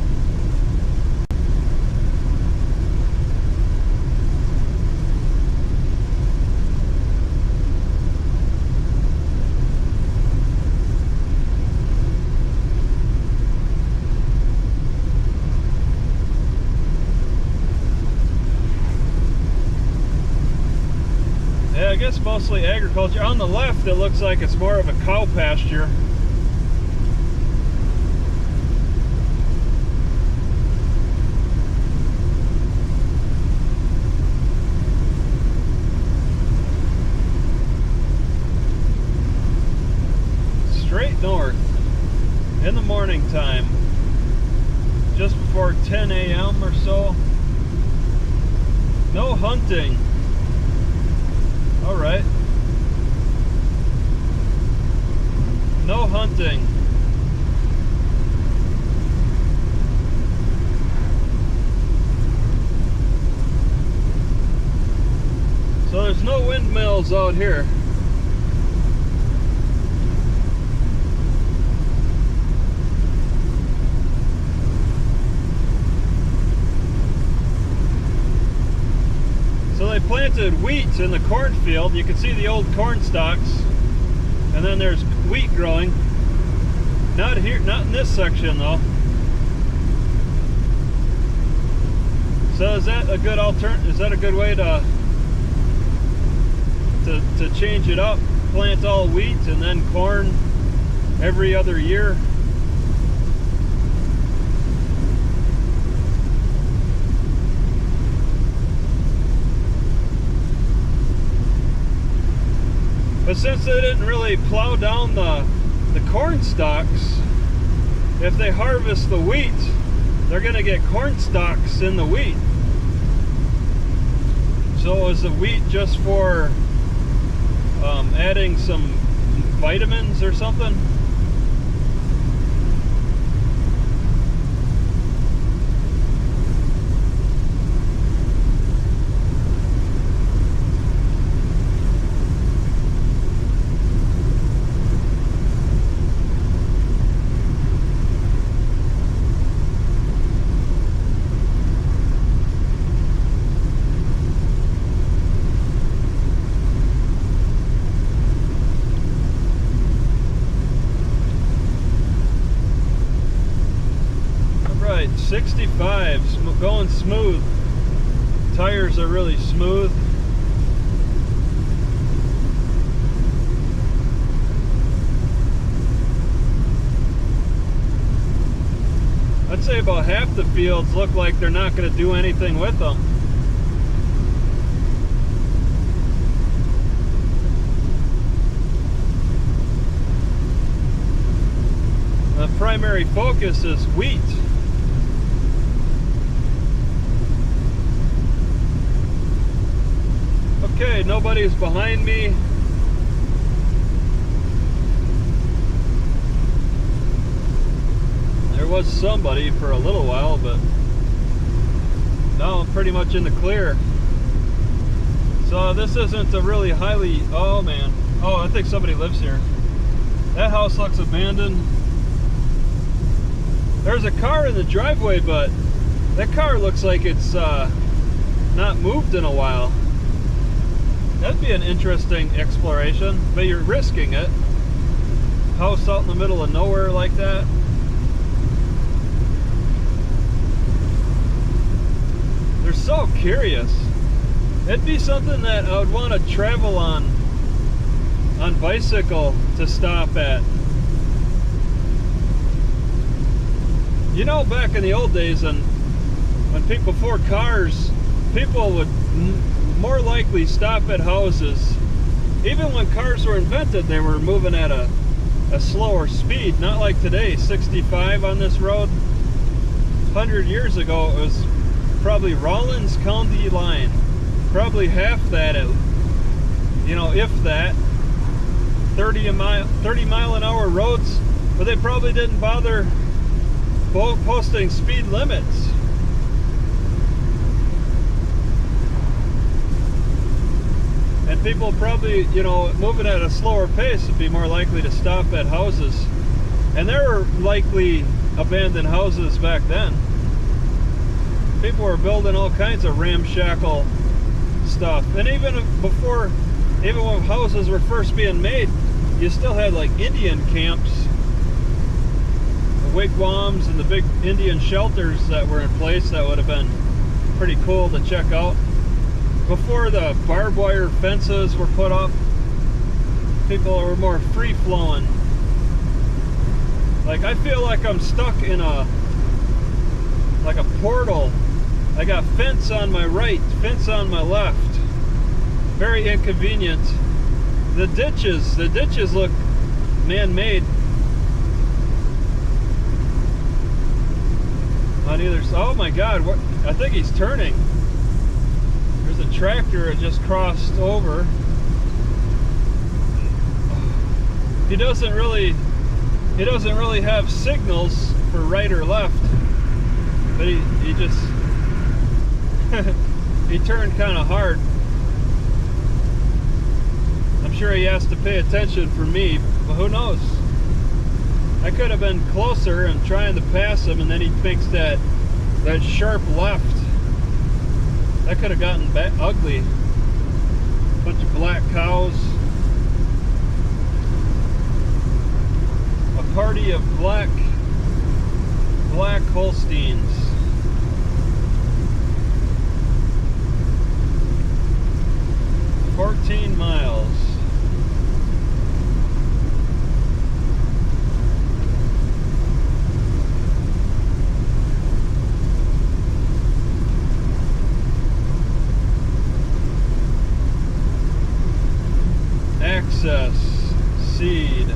A: Yeah, I guess mostly agriculture. On the left, it looks like it's more of a cow pasture. Straight north in the morning time, just before 10 a.m. or so. No hunting. All right. No hunting. So there's no windmills out here. So they planted wheat in the cornfield. You can see the old corn stalks, and then there's wheat growing. Not here, not in this section though. So is that a good is that a good way to change it up? Plant all wheat and then corn every other year? But since they didn't really plow down the corn stalks, if they harvest the wheat, they're going to get corn stalks in the wheat. So is the wheat just for adding some vitamins or something? Right, 65, going smooth. Tires are really smooth. I'd say about half the fields look like they're not going to do anything with them. The primary focus is wheat. Okay, nobody's behind me. There was somebody for a little while, but now I'm pretty much in the clear. So this isn't a really highly... Oh man. Oh, I think somebody lives here. That house looks abandoned. There's a car in the driveway, but that car looks like it's not moved in a while. That'd be an interesting exploration, but you're risking it. House out in the middle of nowhere like that. They're so curious. It'd be something that I would want to travel on bicycle to stop at. You know, back in the old days, and when people, before cars, people would more likely stop at houses. Even when cars were invented, they were moving at a slower speed, not like today. 65 on this road. 100 years ago, it was probably Rawlins County line, probably half that, you know, if that. 30 mile an hour roads, but they probably didn't bother posting speed limits. And people probably, you know, moving at a slower pace would be more likely to stop at houses. And there were likely abandoned houses back then. People were building all kinds of ramshackle stuff. And even before, even when houses were first being made, you still had like Indian camps, the wigwams and the big Indian shelters that were in place that would have been pretty cool to check out. Before the barbed wire fences were put up, people were more free-flowing. Like, I feel like I'm stuck in like a portal. I got fence on my right, fence on my left. Very inconvenient. The ditches look man-made. On either side. Oh my God, I think he's turning. There's a tractor that just crossed over. He doesn't really have signals for right or left, but he just he turned kind of hard. I'm sure he has to pay attention for me, but who knows? I could have been closer and trying to pass him, and then he makes that sharp left. That could have gotten ugly. Bunch of black cows. A party of black Holsteins. $14 miles. Access seed.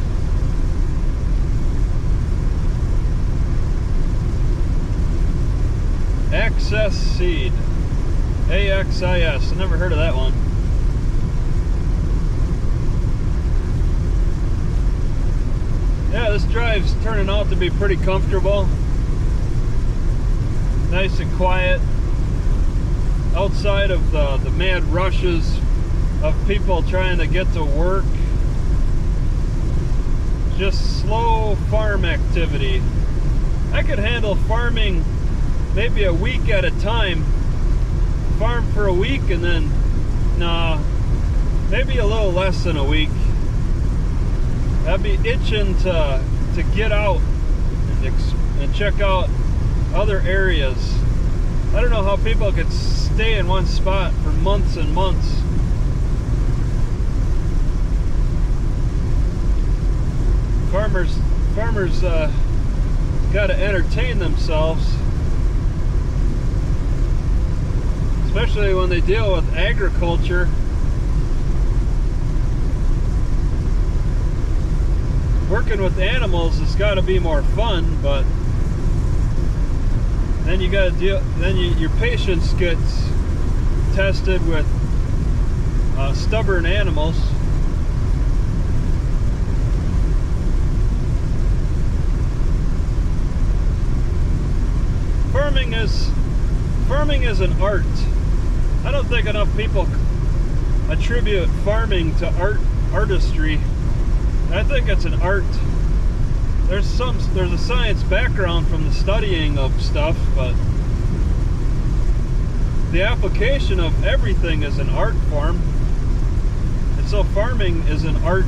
A: Access seed. AXIS. I never heard of that one. Yeah, this drive's turning out to be pretty comfortable. Nice and quiet. Outside of the mad rushes of people trying to get to work. Just slow farm activity. I could handle farming maybe a week at a time. Farm for a week and then, nah, maybe a little less than a week. I'd be itching to get out and check out other areas. I don't know how people could stay in one spot for months and months. Farmers got to entertain themselves, especially when they deal with agriculture. Working with animals has got to be more fun, but then you got to deal. Then your patience gets tested with stubborn animals. Farming is an art. I don't think enough people attribute farming to artistry. I think it's an art. There's a science background from the studying of stuff, but the application of everything is an art form. And so farming is an art.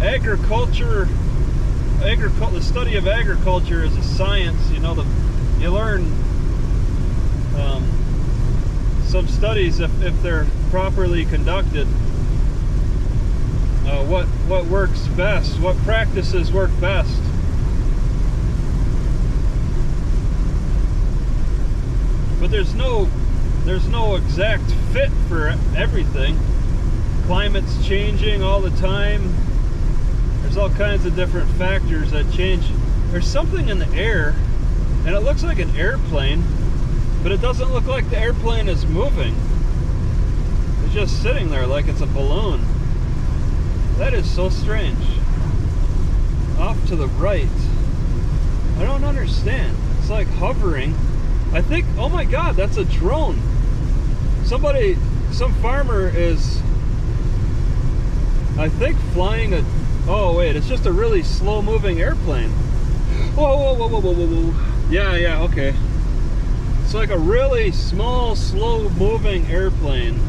A: Agriculture, the study of agriculture is a science. You learn some studies if they're properly conducted. What works best, what practices work best. But there's no exact fit for everything. Climate's changing all the time. There's all kinds of different factors that change. There's something in the air, and it looks like an airplane, but it doesn't look like the airplane is moving. It's just sitting there like it's a balloon. That is so strange. Off to the right. I don't understand. It's like hovering. I think, oh my God, that's a drone. Some farmer is, I think, flying a, oh wait, it's just a really slow moving airplane. Whoa. Yeah, okay. It's like a really small, slow moving airplane.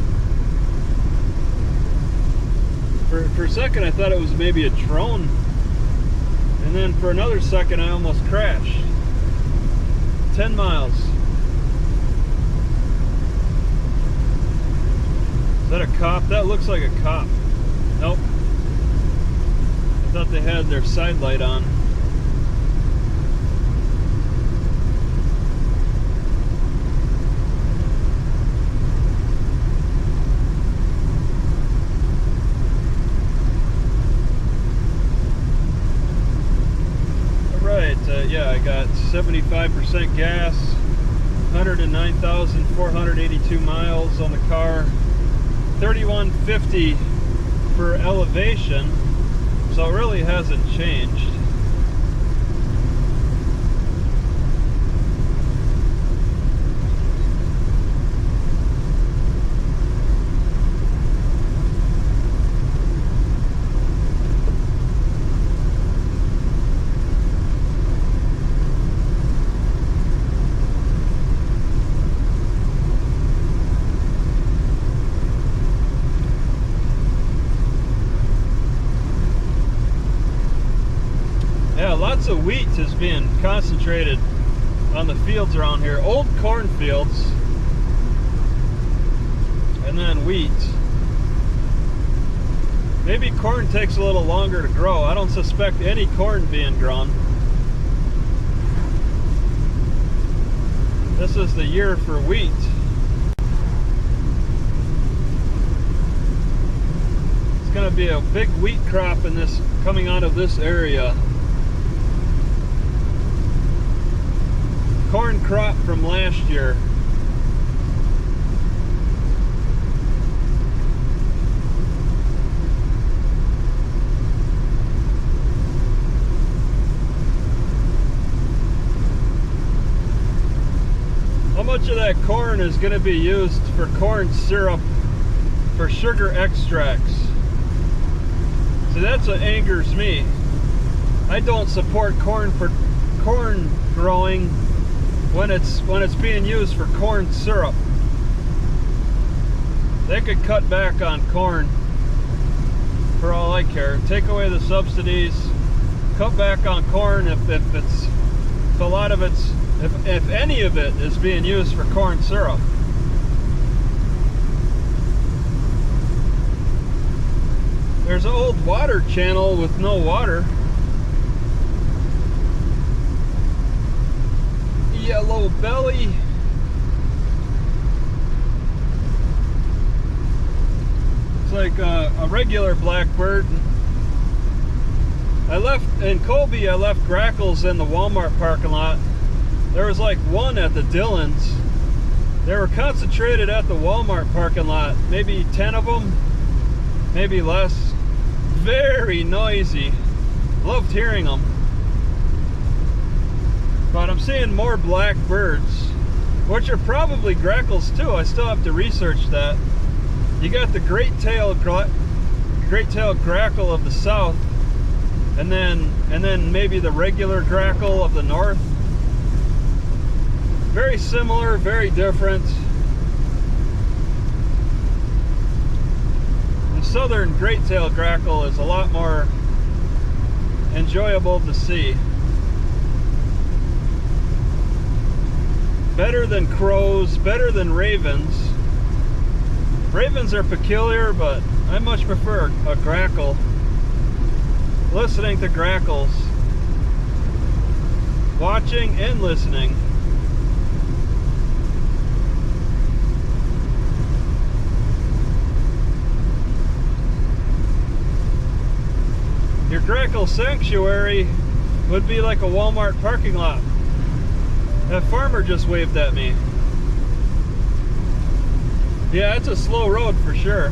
A: For a second I thought it was maybe a drone, and then for another second I almost crashed. 10 miles. Is that a cop? That looks like a cop. Nope. I thought they had their side light on. Yeah, I got 75% gas, 109,482 miles on the car, 3150 for elevation, so it really hasn't changed. Lots of wheat is being concentrated on the fields around here. Old corn fields, and then wheat. Maybe corn takes a little longer to grow. I don't suspect any corn being grown. This is the year for wheat. It's going to be a big wheat crop in this coming out of this area. Corn crop from last year. How much of that corn is going to be used for corn syrup, for sugar extracts? See, that's what angers me. I don't support corn for corn growing when it's being used for corn syrup. They could cut back on corn for all I care. Take away the subsidies, cut back on corn if a lot of it's, if any of it is being used for corn syrup. There's an old water channel with no water. Yellow belly. It's like a regular blackbird. I left in Colby, I left grackles in the Walmart parking lot. There was like one at the Dillons. They were concentrated at the Walmart parking lot, maybe 10 of them, maybe less. Very noisy. Loved hearing them. But I'm seeing more black birds, which are probably grackles too. I still have to research that. You got the great-tailed grackle of the south, and then maybe the regular grackle of the north. Very similar, very different. The southern great-tailed grackle is a lot more enjoyable to see. Better than crows, better than ravens. Ravens are peculiar, but I much prefer a grackle. Listening to grackles. Watching and listening. Your grackle sanctuary would be like a Walmart parking lot. That farmer just waved at me. Yeah, it's a slow road for sure.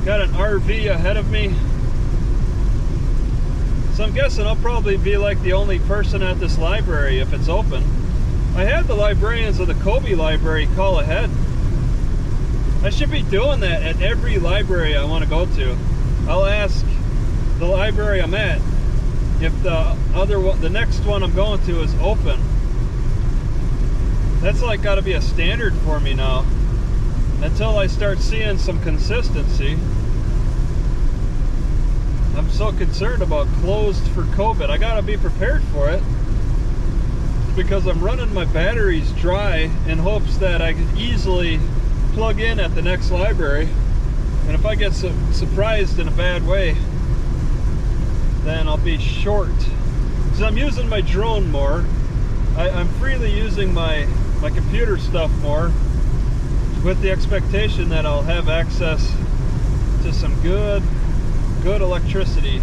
A: Got an RV ahead of me. So I'm guessing I'll probably be like the only person at this library if it's open. I had the librarians of the Colby Library call ahead. I should be doing that at every library I want to go to. I'll ask the library I'm at if the next one I'm going to is open. That's like got to be a standard for me now until I start seeing some consistency. I'm so concerned about closed for COVID. I got to be prepared for it because I'm running my batteries dry in hopes that I can easily plug in at the next library, and if I get surprised in a bad way, then I'll be short. So I'm using my drone more. I'm freely using my computer stuff more with the expectation that I'll have access to some good electricity.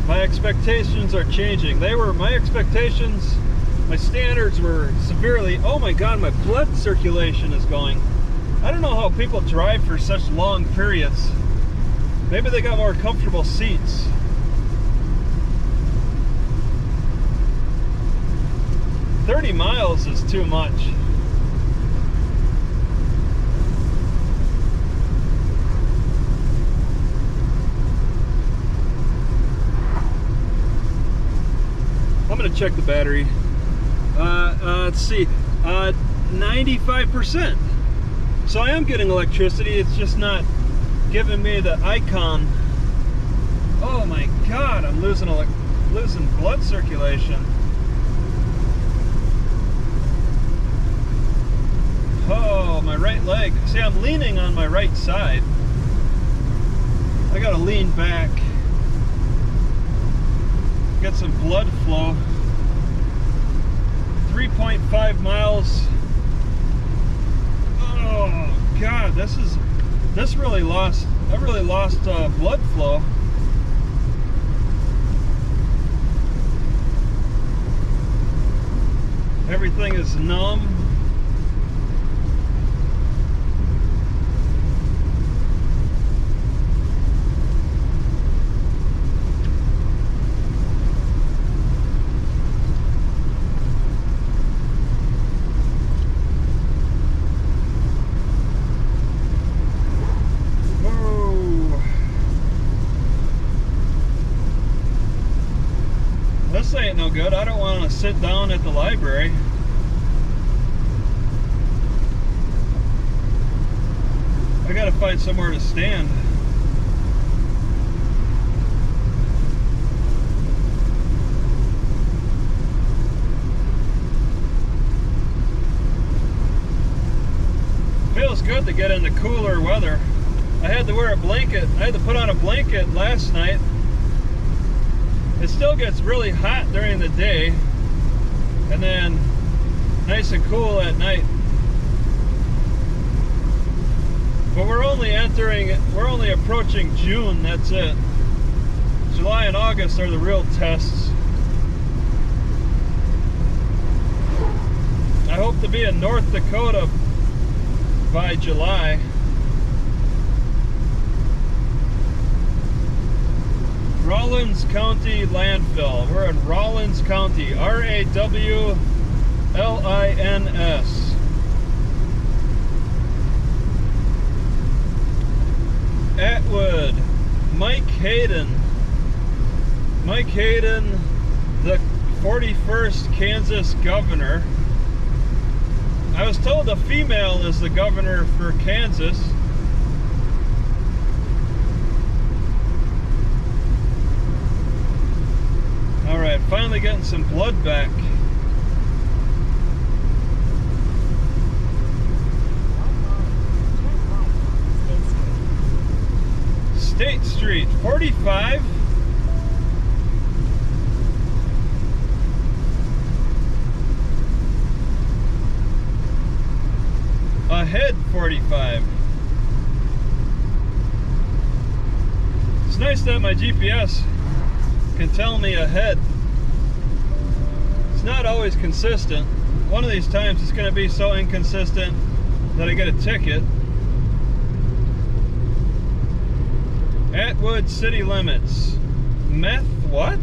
A: My expectations are changing. My expectations, my standards were severely, oh my God, my blood circulation is going. I don't know how people drive for such long periods. Maybe they got more comfortable seats. $30 miles is too much. I'm gonna check the battery. Let's see, 95%. So I am getting electricity. It's just not giving me the icon Oh my God, I'm losing blood circulation. Oh, my right leg. See, I'm leaning on my right side. I gotta lean back. Get some blood flow. 3.5 miles. Oh God, I really lost blood flow. Everything is numb. This ain't no good. I don't want to sit down at the library. I gotta find somewhere to stand. Feels good to get into cooler weather. I had to wear a blanket. I had to put on a blanket last night. It still gets really hot during the day, and then nice and cool at night. But we're only approaching June, that's it. July and August are the real tests. I hope to be in North Dakota by July. Rawlins County Landfill. We're in Rawlins County. Rawlins. Atwood. Mike Hayden, the 41st Kansas governor. I was told a female is the governor for Kansas. Alright, finally getting some blood back. State Street, 45. Ahead 45. It's nice that my GPS can tell me ahead. It's not always consistent. One of these times it's going to be so inconsistent that I get a ticket. Atwood city limits. Meth, what?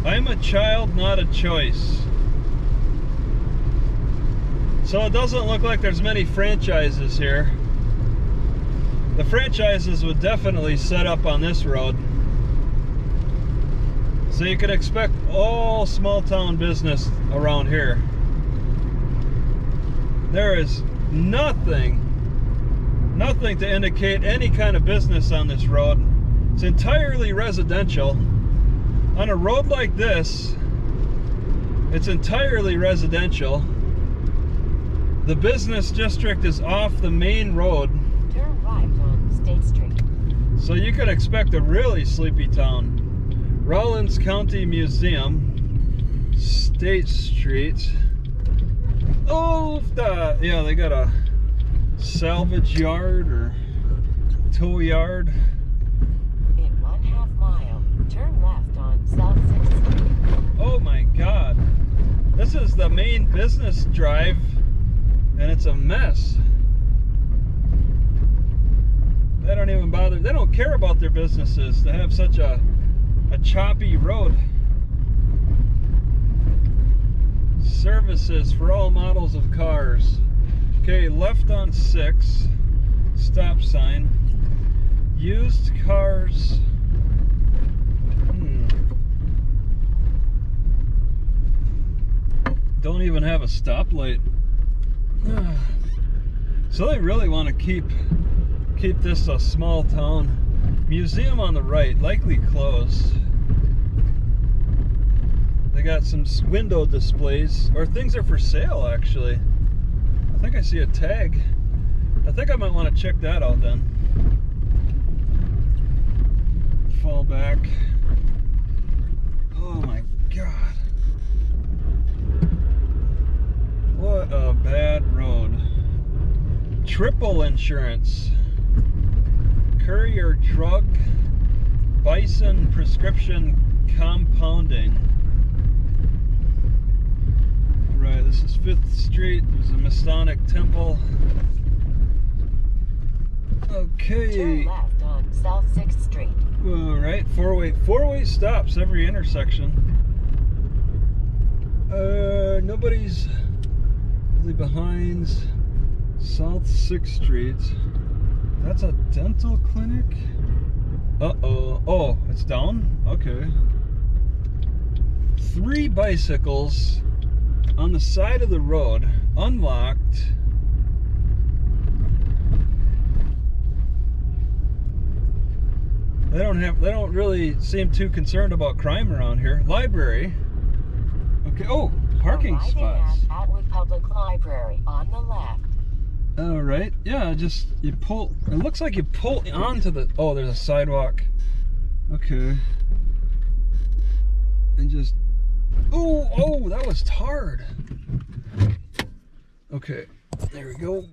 A: I'm a child, not a choice. So it doesn't look like there's many franchises here. The franchises would definitely set up on this road. So you can expect all small town business around here. There is nothing to indicate any kind of business on this road. It's entirely residential. On a road like this, it's entirely residential. The business district is off the main road.
B: Turn right on State Street.
A: So you could expect a really sleepy town. Rawlins County Museum, State Street. Oh, yeah, they got a salvage yard or tow yard.
B: In 1/2 mile, turn left on South 6th Street.
A: Oh my God. This is the main business drive, and it's a mess. They don't even bother. They don't care about their businesses to have such a choppy road. Services for all models of cars. Okay, left on 6, stop sign. Used cars. Don't even have a stoplight. So they really want to keep this a small town. Museum on the right, likely closed. They got some window displays, or things are for sale actually. I think I see a tag. I think I might want to check that out then. Fall back. Oh my God. What a bad road. Triple insurance. Courier drug. Bison prescription compounding. Right, this is 5th Street. There's a Masonic temple. Okay.
B: Turn left on South 6th Street.
A: All right, four-way stops every intersection. Nobody's really behind South 6th Street. That's a dental clinic. Uh-oh. Oh, it's down? Okay. 3 bicycles on the side of the road, unlocked. They don't really seem too concerned about crime around here. Library. Okay. Oh, parking
B: Arriving
A: spots.
B: at Atwood Public Library on the left.
A: All right. Yeah, just you pull. It looks like you pull onto the. Oh, there's a sidewalk. Okay. And just. Oh, that was hard. Okay. There we go.